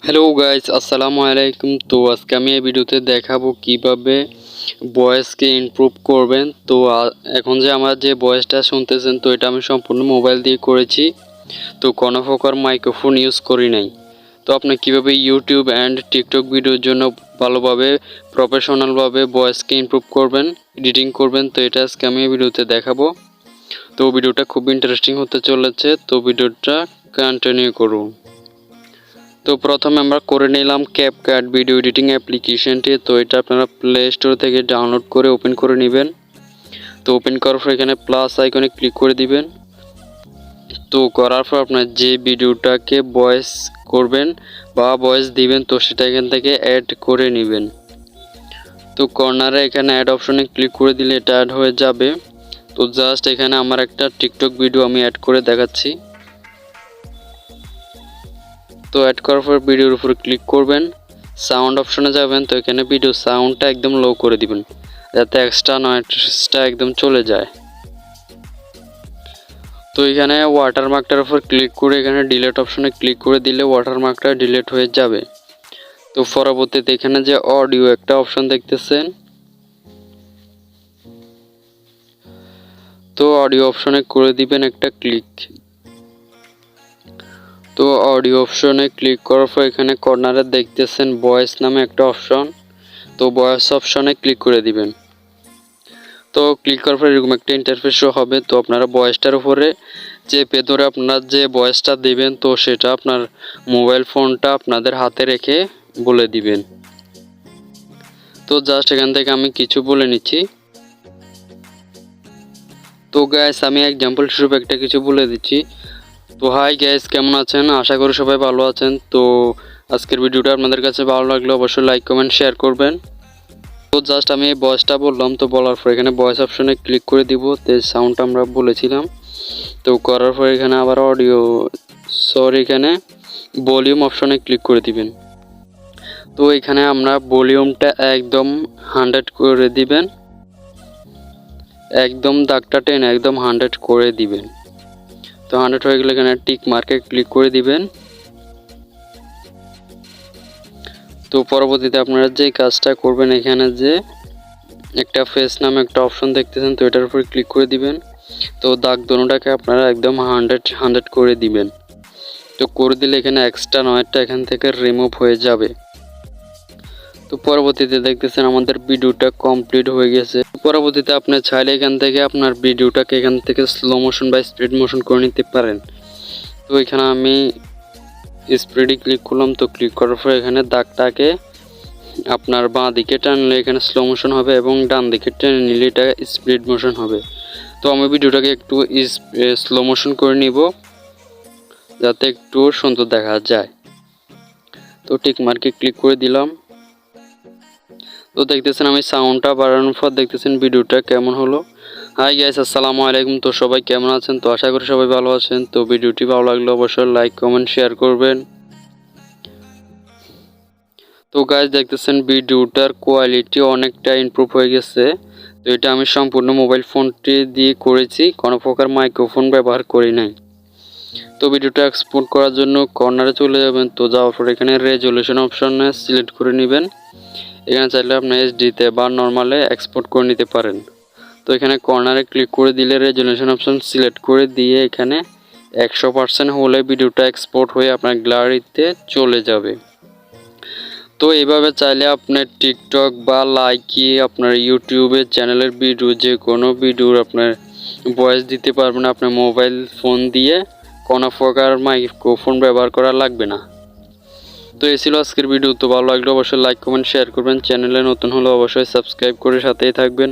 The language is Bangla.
হ্যালো গাইস, আসসালামু আলাইকুম। তো আজকে আমি এই ভিডিওতে দেখাবো কিভাবে ভয়েসকে ইমপ্রুভ করবেন। তো এখন যে আমার যে ভয়েসটা শুনতেছেন, তো এটা আমি সম্পূর্ণ মোবাইল দিয়ে করেছি। তো কোনো প্রকার মাইক্রোফোন ইউজ করি নাই। তো আপনি কিভাবে ইউটিউব অ্যান্ড টিকটক ভিডিওর জন্য ভালোভাবে প্রফেশনালভাবে ভয়েসকে ইমপ্রুভ করবেন, এডিটিং করবেন, তো এটা আজকে আমি এই ভিডিওতে দেখাবো। তো ভিডিওটা খুব ইন্টারেস্টিং হতে চলেছে, তো ভিডিওটা কন্টিনিউ করুন। তো প্রথমে আমরা করে নিলাম ক্যাপকাট ভিডিও এডিটিং অ্যাপ্লিকেশনটি। তো এটা আপনারা প্লে স্টোর থেকে ডাউনলোড করে ওপেন করে নেবেন। তো ওপেন করার পর এখানে প্লাস আইকনে ক্লিক করে দিবেন। তো করার পর আপনার যে ভিডিওটাকে ভয়েস করবেন বা ভয়েস দিবেন, তো সেটা এখান থেকে অ্যাড করে নেবেন। তো কর্নারে এখানে অ্যাড অপশনে ক্লিক করে দিলে এটা অ্যাড হয়ে যাবে। তো জাস্ট এখানে আমার একটা টিকটক ভিডিও আমি অ্যাড করে দেখাচ্ছি। তো অ্যাড করার পর ভিডিওর উপর ক্লিক করবেন, সাউন্ড অপশনে যাবেন। তো এখানে ভিডিও সাউন্ডটা একদম লো করে দিবেন, যাতে এক্সট্রা নয়েজটা একদম চলে যায়। তো এখানে ওয়াটারমার্কটার উপর ক্লিক করে এখানে ডিলিট অপশনে ক্লিক করে দিলে ওয়াটারমার্কটা ডিলিট হয়ে যাবে। তো পরবর্তীতে এখানে যে অডিও একটা অপশন দেখতেছেন, তো অডিও অপশনে করে দিবেন একটা ক্লিক। তো অডিও অপশনে ক্লিক করার পর এখানে কর্নারে দেখতেছেন ভয়েস নামে একটা অপশন, তো ভয়েস অপশনে ক্লিক করে দিবেন। তো ক্লিক করার পর এরকম একটা ইন্টারফেস শো হবে। তো আপনারা ভয়েসটার উপরে চেপে ধরে আপনার যে ভয়েসটা দিবেন, তো সেটা আপনার মোবাইল ফোনটা আপনাদের হাতে রেখে বলে দিবেন। তো জাস্ট এখান থেকে আমি কিছু বলে নিচ্ছি। তো গাইস, আমি এক্সাম্পল হিসেবে একটা কিছু বলে দিচ্ছি। তো হাই গাইস, কেমন আছেন? আশা করি সবাই ভালো আছেন। তো আজকের ভিডিওটা আপনাদের কাছে ভালো লাগলে অবশ্যই লাইক কমেন্ট শেয়ার করবেন। তো জাস্ট আমি এই ভয়েসটা বললাম, তো বলার পর এখানে ভয়েস অপশনে ক্লিক করে দিব। তো সাউন্ডটা আমরা বলেছিলাম। তো করার পর এখানে আবার অডিও এখানে ভলিউম অপশনে ক্লিক করে দিবেন। তো এখানে আমরা ভলিউমটা একদম 100 করে দিবেন, একদম দাগটা টেনে একদম 100 করে দিবেন। তো 100 হয়ে গেলে এখানে টিক মার্কে ক্লিক করে দিবেন। তো পরবর্তীতে আপনারা যে কাজটা করবেন, এখানে যে একটা ফেস নামে একটা অপশন দেখতেছেন, তো এটার উপর ক্লিক করে দিবেন। তো দাগ দোনোটাকে আপনারা একদম 100 করে দিবেন। তো করে দিলে এখানে এক্সট্রা নয়েজটা এখান থেকে রিমুভ হয়ে যাবে। তো পরবর্তীতে দেখতেছেন আমাদের ভিডিওটা কমপ্লিট হয়ে গেছে। পরবর্তীতে আপনি চাইলে এখান থেকে আপনার ভিডিওটাকে এখান থেকে স্লো মোশন বা স্পিড মোশন করে নিতে পারেন। তো এখানে আমি স্পিডে ক্লিক করলাম। তো ক্লিক করার পর এখানে দাগটাকে আপনার বাঁ দিকে টানলে এখানে স্লো মোশন হবে এবং ডান দিকে টেনে নিলে এটা স্পিড মোশন হবে। তো আমি ভিডিওটাকে একটু স্লো মোশন করে নিব, যাতে একটু সুন্দর দেখা যায়। তো টিক মার্কে ক্লিক করে দিলাম। তো দেখতেছেন আমি সাউন্ডটা বাড়ানোর পর দেখতেছেন ভিডিওটা কেমন হলো। হাই গাইস, আসসালামু আলাইকুম। তো সবাই কেমন আছেন? তো আশা করি সবাই ভালো আছেন। তো ভিডিওটি ভালো লাগলে অবশ্যই লাইক কমেন্ট শেয়ার করবেন। তো গাইস, দেখতেছেন ভিডিওটার কোয়ালিটি অনেকটা ইমপ্রুভ হয়ে গেছে। তো এটা আমি সম্পূর্ণ মোবাইল ফোনটি দিয়ে করেছি, কোনো প্রকার মাইক্রোফোন ব্যবহার করি নাই। তো ভিডিওটা এক্সপোর্ট করার জন্য কর্নারে চলে যাবেন। তো যাওয়ার পর এখানে রেজলিউশন অপশনে সিলেক্ট করে নেবেন। এখানে চাইলে আপনি এইচডিতে বা নর্মালে এক্সপোর্ট করে নিতে পারেন। তো এখানে কর্নারে ক্লিক করে দিলে রেজলিউশন অপশন সিলেক্ট করে দিয়ে এখানে 100% হলে ভিডিওটা এক্সপোর্ট হয়ে আপনার গ্যালারিতে চলে যাবে। তো এইভাবে চাইলে আপনার টিকটক বা লাইকি আপনার ইউটিউবের চ্যানেলের ভিডিও, যে কোনো ভিডিওর আপনার ভয়েস দিতে পারবেন আপনার মোবাইল ফোন দিয়ে, কোনো প্রকার মাইক্রোফোন ব্যবহার করা লাগবে না। তো এই ছিল আজকের ভিডিও। তো ভালো লাগলে অবশ্যই লাইক কমেন্ট শেয়ার করবেন। চ্যানেলে নতুন হলে অবশ্যই সাবস্ক্রাইব করে সাথেই থাকবেন।